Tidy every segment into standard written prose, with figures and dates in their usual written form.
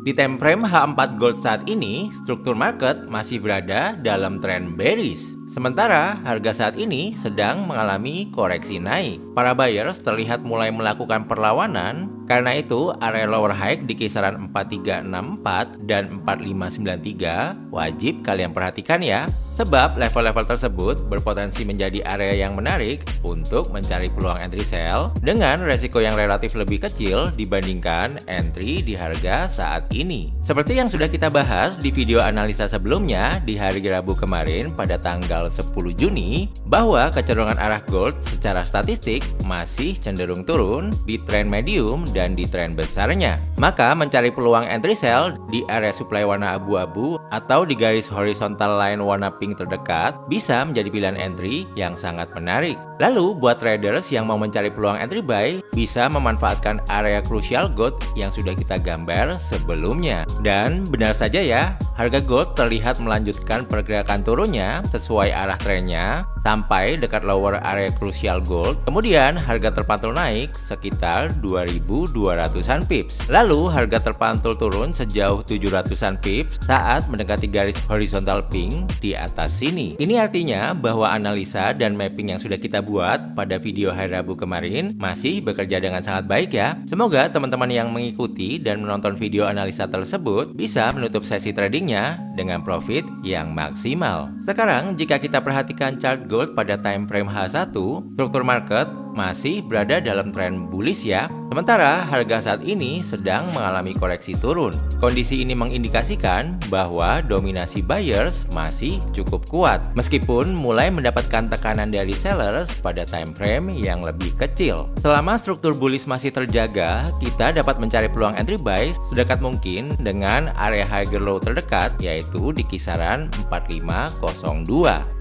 Di time frame H4 Gold saat ini, struktur market masih berada dalam tren bearish. Sementara harga saat ini sedang mengalami koreksi naik. Para buyers terlihat mulai melakukan perlawanan, karena itu area lower high di kisaran 4364 dan 4593 wajib kalian perhatikan ya. Sebab level-level tersebut berpotensi menjadi area yang menarik untuk mencari peluang entry sell dengan resiko yang relatif lebih kecil dibandingkan entry di harga saat ini. Seperti yang sudah kita bahas di video analisa sebelumnya di hari Rabu kemarin pada tanggal 10 Juni, bahwa kecenderungan arah gold secara statistik masih cenderung turun di tren medium dan di tren besarnya. Maka mencari peluang entry sell di area supply warna abu-abu atau di garis horizontal line warna pink terdekat bisa menjadi pilihan entry yang sangat menarik. Lalu buat traders yang mau mencari peluang entry buy bisa memanfaatkan area crucial gold yang sudah kita gambar sebelumnya. Dan benar saja ya, harga gold terlihat melanjutkan pergerakan turunnya sesuai arah trennya sampai dekat lower area crucial gold. Kemudian harga terpantul naik sekitar 2200-an pips. Lalu harga terpantul turun sejauh 700-an pips saat mendekati garis horizontal pink di atas sini. Ini artinya bahwa analisa dan mapping yang sudah kita buat pada video hari Rabu kemarin masih bekerja dengan sangat baik ya. Semoga teman-teman yang mengikuti dan menonton video analisa tersebut bisa menutup sesi tradingnya dengan profit yang maksimal. Sekarang jika kita perhatikan chart gold pada time frame H1, struktur market masih berada dalam tren bullish ya. Sementara harga saat ini sedang mengalami koreksi turun. Kondisi ini mengindikasikan bahwa dominasi buyers masih cukup kuat meskipun mulai mendapatkan tekanan dari sellers pada time frame yang lebih kecil. Selama struktur bullish masih terjaga, kita dapat mencari peluang entry buy sedekat mungkin dengan area higher low terdekat yaitu di kisaran 4502.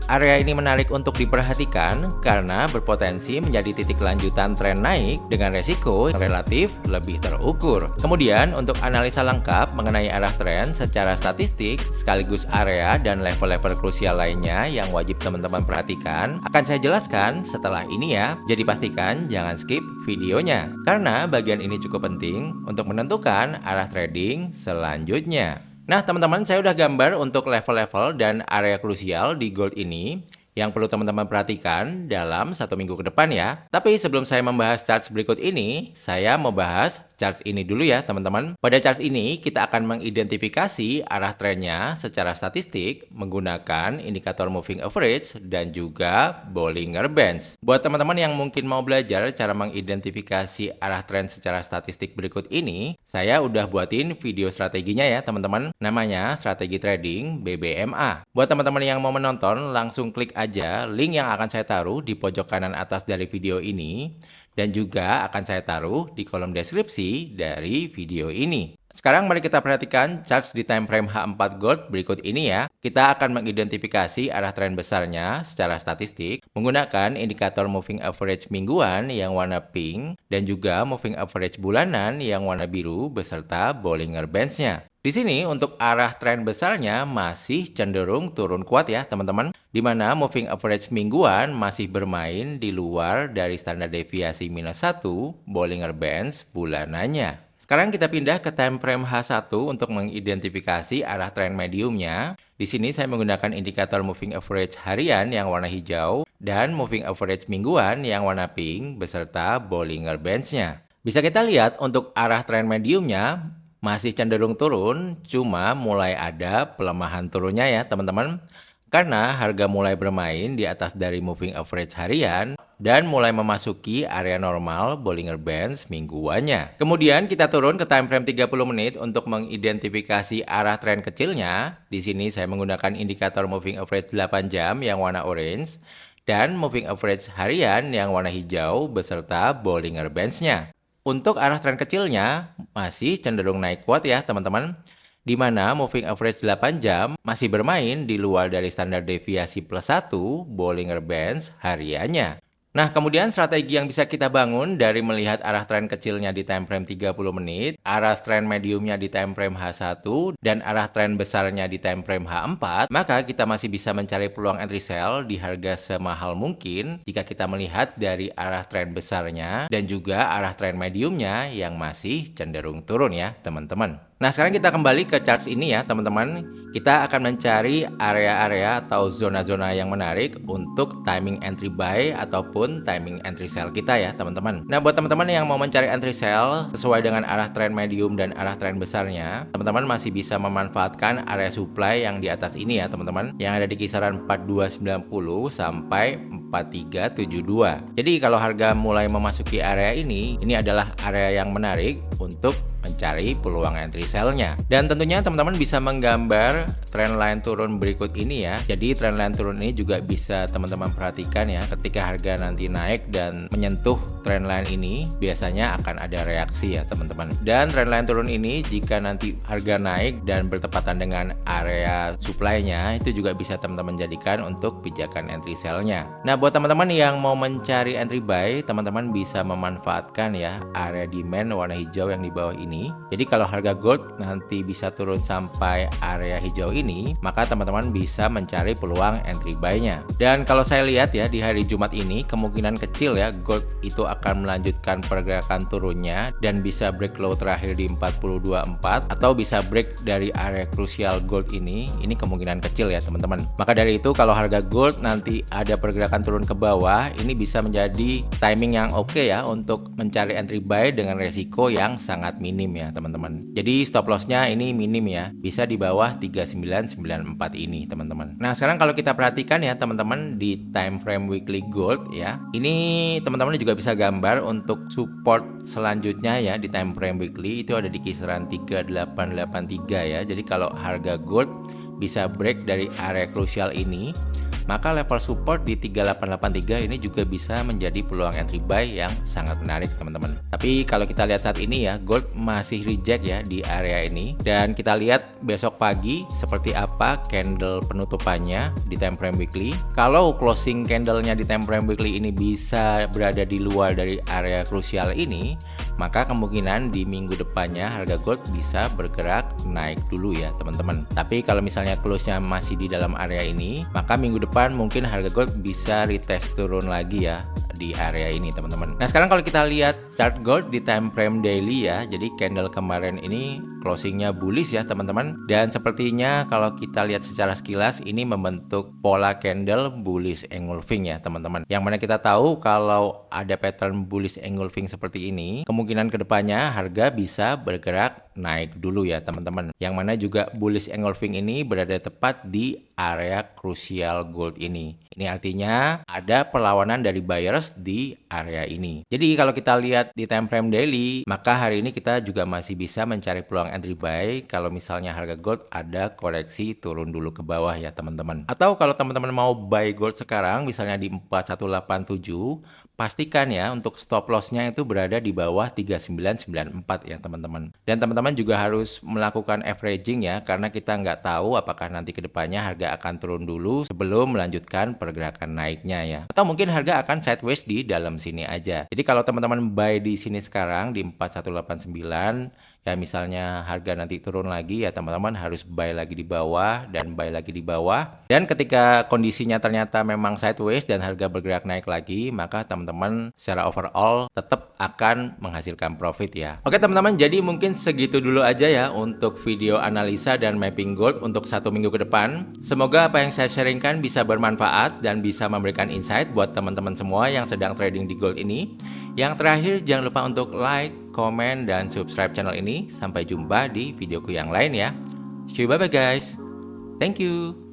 Area ini menarik untuk diperhatikan karena berpotensi menjadi titik lanjutan tren naik dengan resiko relatif lebih terukur. Kemudian untuk analisa lengkap mengenai arah tren secara statistik sekaligus area dan level-level krusial lainnya yang wajib teman-teman perhatikan akan saya jelaskan setelah ini ya. Jadi pastikan jangan skip videonya karena bagian ini cukup penting untuk menentukan arah trading selanjutnya. Nah teman-teman, saya udah gambar untuk level-level dan area krusial di gold ini yang perlu teman-teman perhatikan dalam 1 minggu ke depan ya. Tapi sebelum saya membahas charts berikut ini, saya mau bahas charts ini dulu ya teman-teman. Pada charts ini kita akan mengidentifikasi arah trennya secara statistik menggunakan indikator moving average dan juga Bollinger Bands. Buat teman-teman yang mungkin mau belajar cara mengidentifikasi arah tren secara statistik berikut ini, saya udah buatin video strateginya ya teman-teman. Namanya Strategi Trading BBMA. Buat teman-teman yang mau menonton, langsung klik aja link yang akan saya taruh di pojok kanan atas dari video ini dan juga akan saya taruh di kolom deskripsi dari video ini. Sekarang mari kita perhatikan charts di time frame H4 Gold berikut ini ya. Kita akan mengidentifikasi arah tren besarnya secara statistik menggunakan indikator moving average mingguan yang warna pink dan juga moving average bulanan yang warna biru beserta Bollinger Bands-nya. Di sini untuk arah tren besarnya masih cenderung turun kuat ya teman-teman, di mana moving average mingguan masih bermain di luar dari standar deviasi -1 Bollinger Bands bulanannya. Sekarang kita pindah ke time frame H1 untuk mengidentifikasi arah tren mediumnya. Di sini saya menggunakan indikator moving average harian yang warna hijau dan moving average mingguan yang warna pink beserta Bollinger Bands-nya. Bisa kita lihat untuk arah tren mediumnya masih cenderung turun, cuma mulai ada pelemahan turunnya ya teman-teman. Karena harga mulai bermain di atas dari moving average harian dan mulai memasuki area normal Bollinger Bands mingguannya. Kemudian kita turun ke time frame 30 menit untuk mengidentifikasi arah tren kecilnya. Di sini saya menggunakan indikator moving average 8 jam yang warna orange dan moving average harian yang warna hijau beserta Bollinger Bands-nya. Untuk arah tren kecilnya masih cenderung naik kuat ya teman-teman, di mana moving average 8 jam masih bermain di luar dari standar deviasi +1 Bollinger Bands hariannya. Nah, kemudian strategi yang bisa kita bangun dari melihat arah tren kecilnya di time frame 30 menit, arah tren mediumnya di time frame H1, dan arah tren besarnya di time frame H4, maka kita masih bisa mencari peluang entry sell di harga semahal mungkin jika kita melihat dari arah tren besarnya dan juga arah tren mediumnya yang masih cenderung turun ya, teman-teman. Nah, sekarang kita kembali ke charts ini ya teman-teman. Kita akan mencari area-area atau zona-zona yang menarik untuk timing entry buy ataupun timing entry sell kita ya teman-teman. Nah, buat teman-teman yang mau mencari entry sell sesuai dengan arah tren medium dan arah tren besarnya, teman-teman masih bisa memanfaatkan area supply yang di atas ini ya teman-teman, yang ada di kisaran 4290 sampai 4372. Jadi kalau harga mulai memasuki area ini adalah area yang menarik untuk mencari peluang entry sell-nya. Dan tentunya teman-teman bisa menggambar trendline turun berikut ini ya. Jadi trendline turun ini juga bisa teman-teman perhatikan ya, ketika harga nanti naik dan menyentuh trendline ini biasanya akan ada reaksi ya teman-teman. Dan trendline turun ini jika nanti harga naik dan bertepatan dengan area supply-nya, itu juga bisa teman-teman jadikan untuk pijakan entry sell-nya. Nah, buat teman-teman yang mau mencari entry buy, teman-teman bisa memanfaatkan ya area demand warna hijau yang di bawah ini. Jadi kalau harga gold nanti bisa turun sampai area hijau ini, maka teman-teman bisa mencari peluang entry buy-nya. Dan kalau saya lihat ya di hari Jumat ini kemungkinan kecil ya gold itu akan melanjutkan pergerakan turunnya dan bisa break low terakhir di 42.4 atau bisa break dari area krusial gold ini kemungkinan kecil ya teman-teman. Maka dari itu kalau harga gold nanti ada pergerakan turun ke bawah, ini bisa menjadi timing yang oke ya untuk mencari entry buy dengan resiko yang sangat minim ya teman-teman. Jadi stop lossnya ini minim ya, bisa di bawah 3994 ini teman-teman. Nah, sekarang kalau kita perhatikan ya teman-teman di time frame weekly gold ya, ini teman-teman juga bisa gambar untuk support selanjutnya ya di time frame weekly itu ada di kisaran 3883 ya. Jadi kalau harga gold bisa break dari area krusial ini, maka level support di 3883 ini juga bisa menjadi peluang entry buy yang sangat menarik teman-teman. Tapi kalau kita lihat saat ini ya, gold masih reject ya di area ini, dan kita lihat besok pagi seperti apa candle penutupannya di time frame weekly. Kalau closing candlenya di time frame weekly ini bisa berada di luar dari area krusial ini, maka kemungkinan di minggu depannya harga gold bisa bergerak naik dulu ya teman-teman. Tapi kalau misalnya close-nya masih di dalam area ini, maka minggu depan mungkin harga gold bisa retest turun lagi ya di area ini teman-teman. Nah, sekarang kalau kita lihat chart gold di time frame daily ya, jadi candle kemarin ini closingnya bullish ya teman-teman, dan sepertinya kalau kita lihat secara sekilas ini membentuk pola candle bullish engulfing ya teman-teman, yang mana kita tahu kalau ada pattern bullish engulfing seperti ini, kemungkinan kedepannya harga bisa bergerak naik dulu ya teman-teman, yang mana juga bullish engulfing ini berada tepat di area krusial gold ini. Ini artinya ada perlawanan dari buyers di area ini. Jadi kalau kita lihat di time frame daily, maka hari ini kita juga masih bisa mencari peluang entry buy kalau misalnya harga gold ada koreksi turun dulu ke bawah ya teman-teman. Atau kalau teman-teman mau buy gold sekarang misalnya di 4187, pastikan ya untuk stop loss-nya itu berada di bawah 3994 ya teman-teman. Dan teman-teman juga harus melakukan averaging ya, karena kita nggak tahu apakah nanti kedepannya harga akan turun dulu sebelum melanjutkan pergerakan naiknya ya. Atau mungkin harga akan sideways di dalam sini aja. Jadi kalau teman-teman buy di sini sekarang di 4189, ya misalnya harga nanti turun lagi ya teman-teman harus buy lagi di bawah dan buy lagi di bawah. Dan ketika kondisinya ternyata memang sideways dan harga bergerak naik lagi, maka teman-teman secara overall tetap akan menghasilkan profit ya. Oke teman-teman, jadi mungkin segitu dulu aja ya untuk video analisa dan mapping gold untuk 1 minggu ke depan. Semoga apa yang saya sharingkan bisa bermanfaat dan bisa memberikan insight buat teman-teman semua yang sedang trading di gold ini. Yang terakhir, jangan lupa untuk like, komen, dan subscribe channel ini. Sampai jumpa di videoku yang lain ya. See you, bye-bye guys. Thank you.